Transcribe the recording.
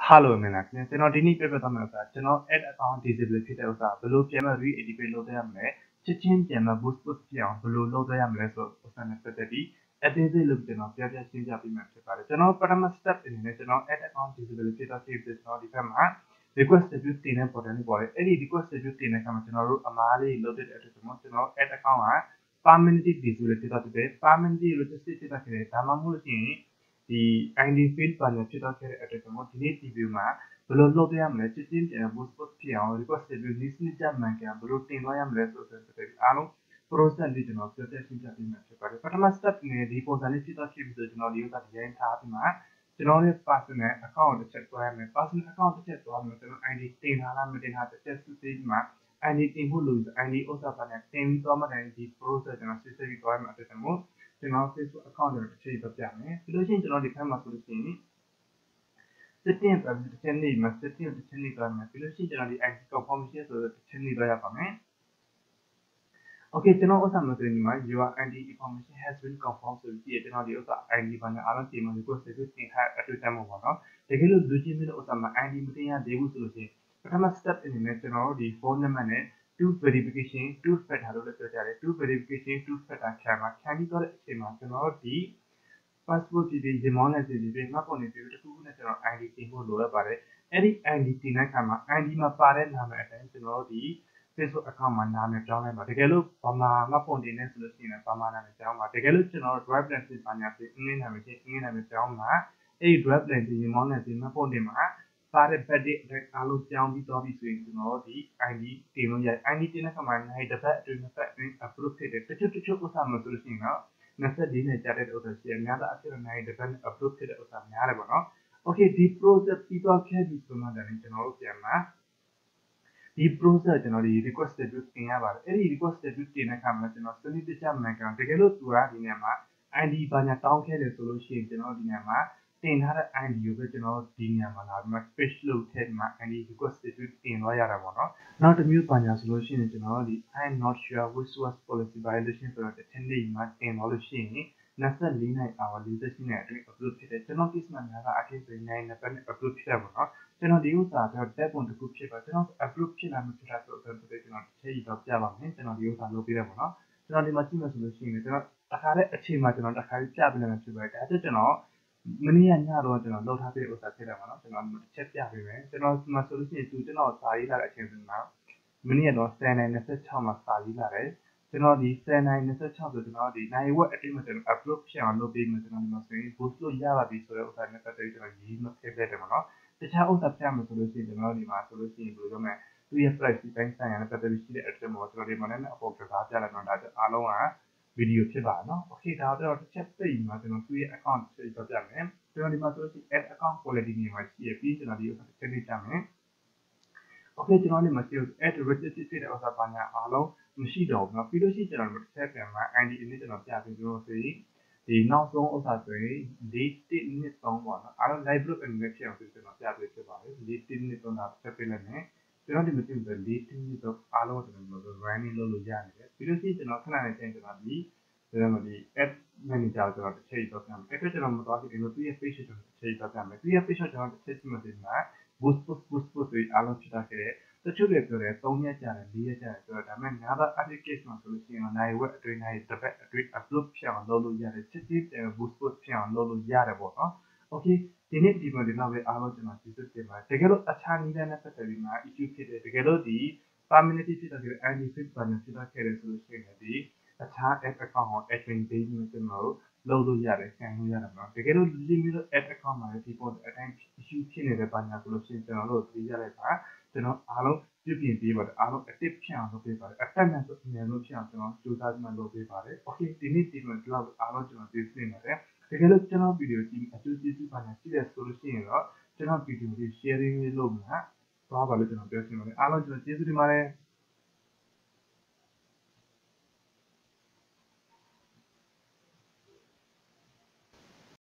Hello, Minak. Channel dini paper tamasa. Channel add account disability tamasa. Below piano re-edit load yamle. Chichin piano boost piano below load yamle so usan petadi. At the look channel piano change up in my channel. Parama step in channel add account disability to save this not if I'm request the 15 important boy. Any request the 15 channel amali loaded at the channel add account permanently disability to the permanently registered to the Tamamulti. The ID field panel to the attack view ma below load am legit and boost piano requested with this jam below 10 I am less alo process regional protection but I must step in the possibility to keep the general that the entire ma general person account check for him person account check for him ID 10 halametin hat test stage ma ID team who lose ID also pan 10 and the process and specific requirement at the most ကျွန်တော် Facebook account တွေတစ်ချိန်ပြပြမယ်ပြီးလို့ရှိရင်ကျွန်တော်ဒီဖက်မှာဆိုလို့ရှိရင် setting ပဲတစ်ချက်နေမှာ setting တစ်ချက်နေသွားမယ်ပြီးလို့ရှိရင်ကျွန်တော်ဒီ ID confirmation ဆိုတော့တစ်ချက်နေသွားရပါမယ် Okay ကျွန်တော်ဥစ္စာမှာဆိုရင်ဒီမှာ your ID information has been confirmed ဆိုပြီးကျွန်တော်ဒီဥစ္စာ ID ဘာညာအားလုံးပြင်မှာ request တွေတင်ထားအတွေ့အကြုံပေါ့နော်တကယ်လို့လူချင်းမျိုးဥစ္စာမှာ ID မတင်ရသေးဘူးဆိုလို့ရှိရင်ပထမ step အနေနဲ့ကျွန်တော်ဒီ phone number နဲ့ two verification two factor လို့ပြောကြတယ် two verification two factor ခံမှာခံပြီးတော့တဲ့အချိန်မှာကျွန်တော်ဒီ passport ဒီ demand နဲ့ဒီမှတ်ပုံတွေတခုခုနဲ့ကျွန်တော် ID တင်ဖို့လိုရပါတယ်အဲ့ဒီ ID တင်တဲ့အခါမှာ ID မှာပါတဲ့နာမည်အတိုင်းကျွန်တော်ဒီ Facebook account မှာနာမည်ပြောင်းလိုက်ပါတကယ်လို့ဘာမှမှတ်ပုံတင်နေဆိုလို့ရှိရင်ဘာမှနာမည်ပြောင်းပါတကယ်လို့ကျွန်တော် drive license ဘာညာဆိုအင်္ဂလိပ်နာမည်ချင်းအင်္ဂလိပ်နာမည်ပြောင်းမှာအဲ့ဒီ drive license ဒီမောင်းနဲ့ဒီမှတ်ပုံတင်မှာပါတဲ့ birthday အားလုံးပြောင်းပြီးတော့ပြီဆိုရင်ကျွန်တော်ဒီ ID တင်လို့ရ ID တင်တဲ့အခါမှာနိုင်တစ်ပတ်အတွင်းတစ်ပတ်အတွင်း upload ဖြစ်တယ်တချို့ဥစ္စာမှာဆိုလို့ရှိရင်တော့24နဲ့ကြာတဲ့ဥစ္စာရှိတယ်များသောအားဖြင့်နိုင်တစ်ပတ် upload ဖြစ်တဲ့ဥစ္စာများတယ်ပေါ့နော် Okay ဒီ process ပြီးတော့ခဲ့ပြီဆိုမှလည်းကျွန်တော်တို့ပြန်မှာဒီ process ကျွန်တော်ဒီ request status တင်ရပါတယ်အဲ့ဒီ request status တင်တဲ့အခါမှာကျွန်တော်စနစ်တကျမှန်ကန်တကယ်လို့သူကဒီနေရာမှာ ID ဘာညာတောင်းခဲ့တယ်ဆိုလို့ရှိရင်ကျွန်တော်ဒီနေရာမှာတင်ထားတဲ့ ID ကိုပဲကျွန်တော်ဒီနေရာမှာလာပြီးမှ page လုပ်ထည့်မှာ ID request status တင်သွားရတာပေါ့နော်နောက်တစ်မျိုးဘာညာဆိုလို့ရှိရင်ကျွန်တော်ဒီ I'm not sure which was policy violation ဆိုတော့တစ်ချက်လေးမှာတင်သွားလို့ရှိရင်24နိုင် hour 48နဲ့အတွင်း upload ဖြစ်တယ်ကျွန်တော် case မှာများတာအထက်ဆိုရင်နိုင်နဲ့ပဲ upload ဖြစ်တယ်ပေါ့နော်ကျွန်တော်ဒီဥစ္စာတော့ tab ပုံတစ်ခုဖြစ်ပါကျွန်တော် upload ဖြစ်လာမှဖြစ်တာဆိုတော့ကျွန်တော်ချိန်တော့ပြပါမယ်ကျွန်တော်ဒီဥစ္စာလုပ်ပေးတယ်ပေါ့နော်ကျွန်တော်ဒီမှာကြည့်မှဆိုလို့ရှိရင်ကျွန်တော်တစ်ခါတဲ့အချိန်မှာကျွန်တော်တစ်ခါပြပေးနေမှာဖြစ်ပါတယ်ဒါဆိုကျွန်တော်မနေ့ကညတော့ကျွန်တော်လောက်ထားတဲ့ဥစ္စာဖြစ်တယ်ပေါ့နော်ကျွန်တော်တစ်ချက်ပြပေးမယ်ကျွန်တော်ဒီမှာဆိုလို့ရှိရင်သူကျွန်တော်စာရေးလာတဲ့အချိန်မှာမနေ့ကတော့10:26မှာစာရေးလာတယ်ကျွန်တော်ဒီ10:26ဆိုကျွန်တော်ဒီနိုင်ဝက်အတွင်းမှာကျွန်တော် upload ဖြစ်အောင်လုပ်ပေးမယ်ကျွန်တော်ဒီမှာဆိုရင် boost လို့ရပါပြီဆိုတဲ့ဥစ္စာနဲ့ပတ်သက်ပြီးကျွန်တော်ရေးမှထည့်ပေးတယ်ပေါ့နော်တခြားဥစ္စာပြမယ်ဆိုလို့ရှိရင်ကျွန်တော်ဒီမှာဆိုလို့ရှိရင်ဘယ်လိုလုပ်မလဲသူရဲ့ price တိုင်းဆိုင်ရာနဲ့ပတ်သက်ပြီးရှိတဲ့ address မှာကျွန်တော်ဒီမှာလည်းအပေါ်ကစားပြလိုက်တော့ဒါအားလုံးကဗီဒီယိုဖြစ်ပါနော် okay ဒါတော့တစ်ချက်ပြည့်မှာကျွန်တော်သူရဲ့ account ဆက်ပြပြမယ်ကျွန်တော်ဒီမှာဆိုလို့ရှိရင် add account quality နေမှာရှိရပြီးကျွန်တော်ဒီဥစ္စာတစ်ချက်ပြမယ် okay ကျွန်တော်ဒီမှာ add register ဖြစ်တဲ့ဥစ္စာပါညာအားလုံးမရှိတော့ဘူးเนาะပြီးလို့ရှိရင်ကျွန်တော်တစ်ချက်ပြန်မှာ ID နဲ့ကျွန်တော်ပြပြီးလို့ဆိုရင်ဒီနောက်ဆုံးဥစ္စာဆိုရင်4 minute 3ပေါ့နော်အားလုံး live group အနေနဲ့ဖြစ်အောင်ကျွန်တော်ပြပေးဖြစ်ပါတယ်4 minute 3တာဆက်ပေးလိုက်မယ်ကျွန်တော်ဒီမှာပြင်ပြီး4 minute အားလုံးကျွန်တော် running လုပ်လို့ရတယ်ပြီးလို့ရှိရင်ကျွန်တော်ခဏနေချင်းကျွန်တော်ဒီapp manager ကျွန်တော်တစ်ချိန်တော့ပြန်မယ်အဲ့ဒါကျွန်တော်မသွားဘူးဒီလိုသူရဲ့ page ကျွန်တော်တစ်ချိန်တော့ပြန်မယ်သူရဲ့ page ကျွန်တော်တစ်ချက်ကြည့်မှဒီမှာ boost ဆိုအားလုံးဖြစ်တာခဲ့တယ်တချို့တွေပြောတယ်3ရက်ကြာတယ်4ရက်ကြာတယ်ဆိုတော့ဒါပေမဲ့များသော application မှာဆိုလို့ရှိရင်နိုင်ဝက်အတွင်းနိုင်တစ်ပတ်အတွင်း upload ဖြစ်အောင်လုပ်လို့ရတယ်ချက်ချင်း boost ဖြစ်အောင်လုပ်လို့ရတယ်ပေါ့နော် okay ဒီနေ့ဒီမှာဒီလောက်ပဲအားလုံးကျွန်တော်ကျေးဇူးတင်ပါတယ်တကယ်လို့အခြားနည်းလမ်းနဲ့ပတ်သက်ပြီးမှ issue ဖြစ်တယ်တကယ်လို့ဒီ permanently ဖြစ်တဲ့ ID fit ဘာနဲ့ဖြစ်တာခဲ့တယ်ဆိုလို့ရှိရင်ဒီအခြား app account ကို admin page နဲ့ကျွန်တော်လုပ်လို့ရတယ်ခံလို့ရတယ်ပေါ့တကယ်လို့ဒီမျိုး app account မှာဒီပေါ်အတိုင်း issue ဖြစ်နေတဲ့ဘာညာဆိုလို့ရှိရင်ကျွန်တော်တို့သိရတဲ့အခါကျွန်တော်အားလုံးပြပြင်ပေးပါတယ်အားလုံး active ဖြစ်အောင်လုပ်ပေးပါတယ်အတက်နဲ့ဆိုအများဆုံးဖြစ်အောင်ကျွန်တော်စူးစမ်းမှလုပ်ပေးပါတယ် okay ဒီနေ့ဒီမှာဒီလောက်အားလုံးကျွန်တော်သိသိနေပါတယ်တကယ်လို့ကျွန်တော်ဗီဒီယိုကြည့်အကျိုးကျေးဇူးပါညာရှိတဲ့ဆိုလို့ရှိရင်တော့ကျွန်တော်ဗီဒီယိုလေး sharing လေးလုပ်မှာသွားပါလို့ကျွန်တော်ပြောချင်ပါတယ်အားလုံးကျွန်တော်ကျေးဇူးတင်ပါတယ်